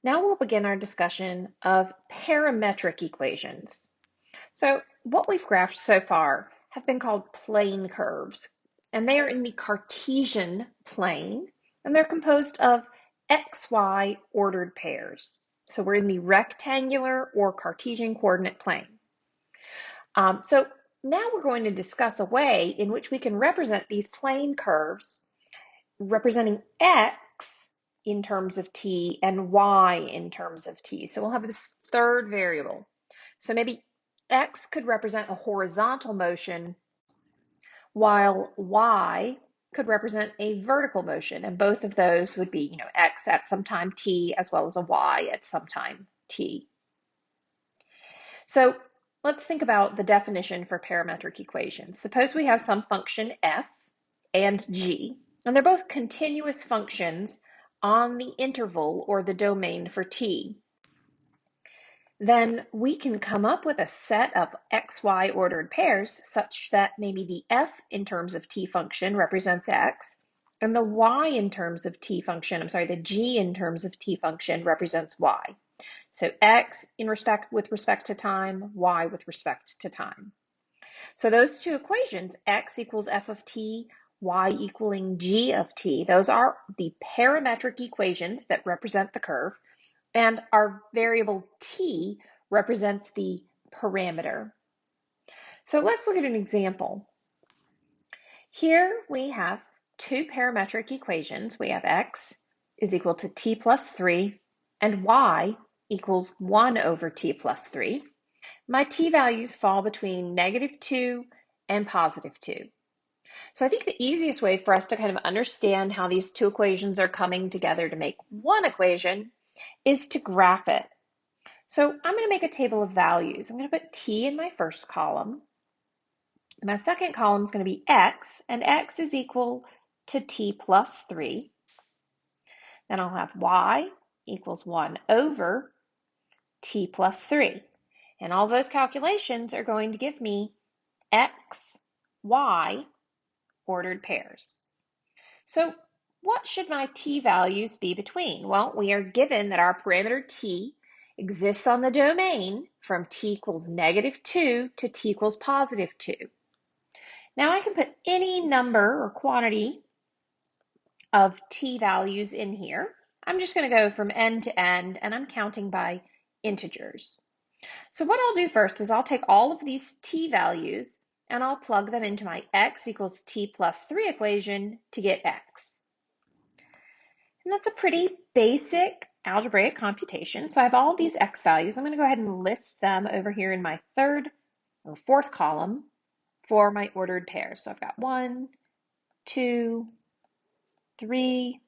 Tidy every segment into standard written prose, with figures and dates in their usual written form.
Now we'll begin our discussion of parametric equations. So what we've graphed so far have been called plane curves, and they are in the Cartesian plane, and they're composed of xy ordered pairs. So we're in the rectangular or Cartesian coordinate plane. So now we're going to discuss a way in which we can represent these plane curves representing x in terms of t and y in terms of t. So we'll have this third variable. So maybe x could represent a horizontal motion while y could represent a vertical motion. And both of those would be, x at some time t as well as a y at some time t. So let's think about the definition for parametric equations. Suppose we have some function f and g, and they're both continuous functions on the interval or the domain for t. Then we can come up with a set of xy ordered pairs such that maybe the f in terms of t function represents x, and the y in terms of t function, the g in terms of t function represents y. So x with respect to time, y with respect to time. So those two equations, x equals f of t, y equaling g of t, those are the parametric equations that represent the curve, and our variable t represents the parameter. So let's look at an example. Here we have two parametric equations. We have x is equal to t plus 3 and y equals 1 over t plus 3. My t values fall between -2 and +2. So I think the easiest way for us to kind of understand how these two equations are coming together to make one equation is to graph it. So I'm going to make a table of values. I'm going to put t in my first column. My second column is going to be x, and x is equal to t plus 3. Then I'll have y equals 1 over t plus 3. And all those calculations are going to give me x, y ordered pairs. So what should my t values be between? Well, we are given that our parameter t exists on the domain from t equals -2 to t equals +2. Now I can put any number or quantity of t values in here. I'm just going to go from end to end, and I'm counting by integers. So what I'll do first is I'll take all of these t values and I'll plug them into my x equals t plus 3 equation to get x. And that's a pretty basic algebraic computation. So I have all these x values. I'm going to go ahead and list them over here in my third or fourth column for my ordered pairs. So I've got 1, 2, 3,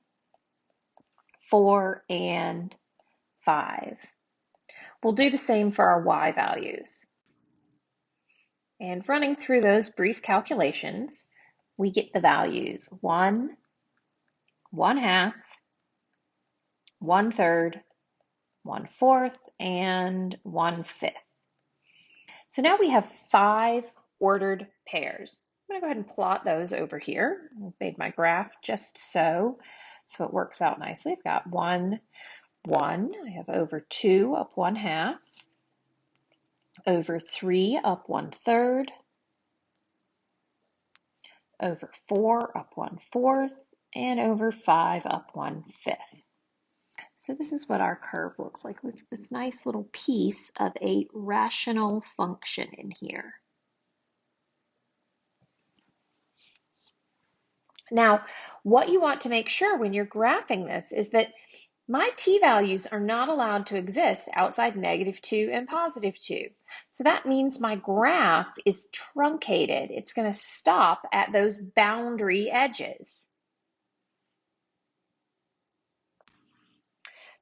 4, and 5. We'll do the same for our y values. And running through those brief calculations, we get the values 1, 1/2, 1/3, 1/4, and 1/5. So now we have 5 ordered pairs. I'm going to go ahead and plot those over here. I've made my graph just so it works out nicely. I've got 1, 1. I have over 2 up 1/2, over 3 up 1/3, over 4 up 1/4, and over 5 up 1/5. So this is what our curve looks like with this nice little piece of a rational function in here. Now, what you want to make sure when you're graphing this is that my t values are not allowed to exist outside -2 and +2. So that means my graph is truncated. It's going to stop at those boundary edges.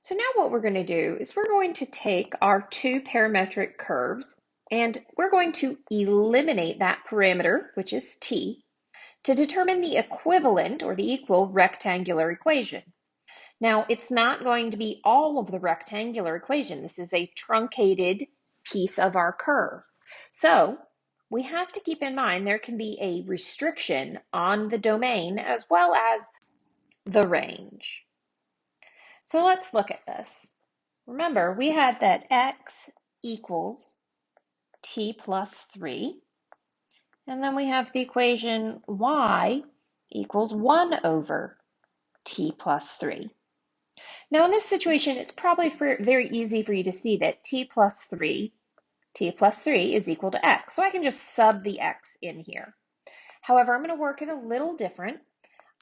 So now what we're going to do is we're going to take our two parametric curves and we're going to eliminate that parameter, which is t, to determine the equivalent or the equal rectangular equation. Now, it's not going to be all of the rectangular equation. This is a truncated piece of our curve. So we have to keep in mind there can be a restriction on the domain as well as the range. So let's look at this. Remember, we had that x equals t plus 3, and then we have the equation y equals 1 over t plus 3. Now in this situation, it's probably very easy for you to see that t plus 3 is equal to x. So I can just sub the x in here. However, I'm going to work it a little different.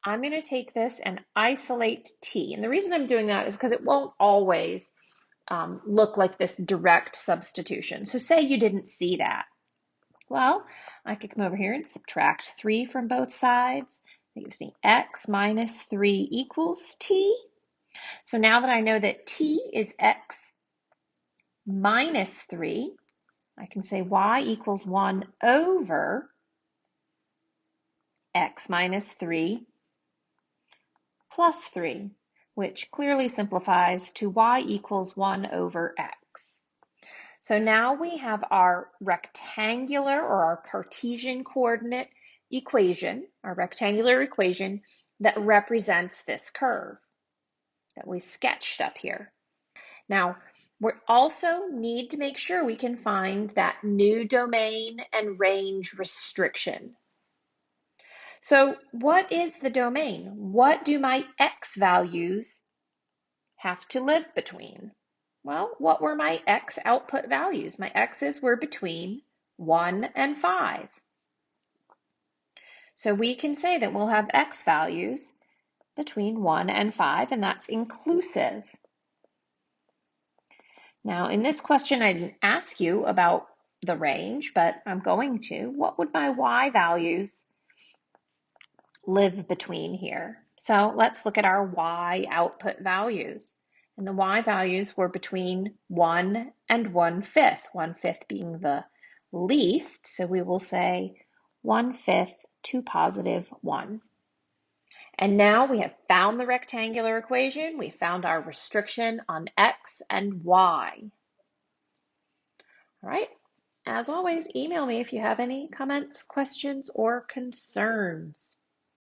I'm going to take this and isolate t. And the reason I'm doing that is because it won't always look like this direct substitution. So say you didn't see that. Well, I could come over here and subtract 3 from both sides. That gives me x minus 3 equals t. So now that I know that t is x minus 3, I can say y equals 1 over x minus 3 plus 3, which clearly simplifies to y equals 1 over x. So now we have our rectangular or our Cartesian coordinate equation, our rectangular equation that represents this curve that we sketched up here. Now, we also need to make sure we can find that new domain and range restriction. So what is the domain? What do my x values have to live between? Well, what were my x output values? My x's were between 1 and 5. So we can say that we'll have x values between 1 and 5, and that's inclusive. Now, in this question, I didn't ask you about the range, but I'm going to. What would my y values live between here? So let's look at our y output values. And the y values were between 1 and 1/5, 1/5 being the least. So we will say 1/5 to positive 1. And now we have found the rectangular equation. We found our restriction on x and y. All right. As always, email me if you have any comments, questions, or concerns.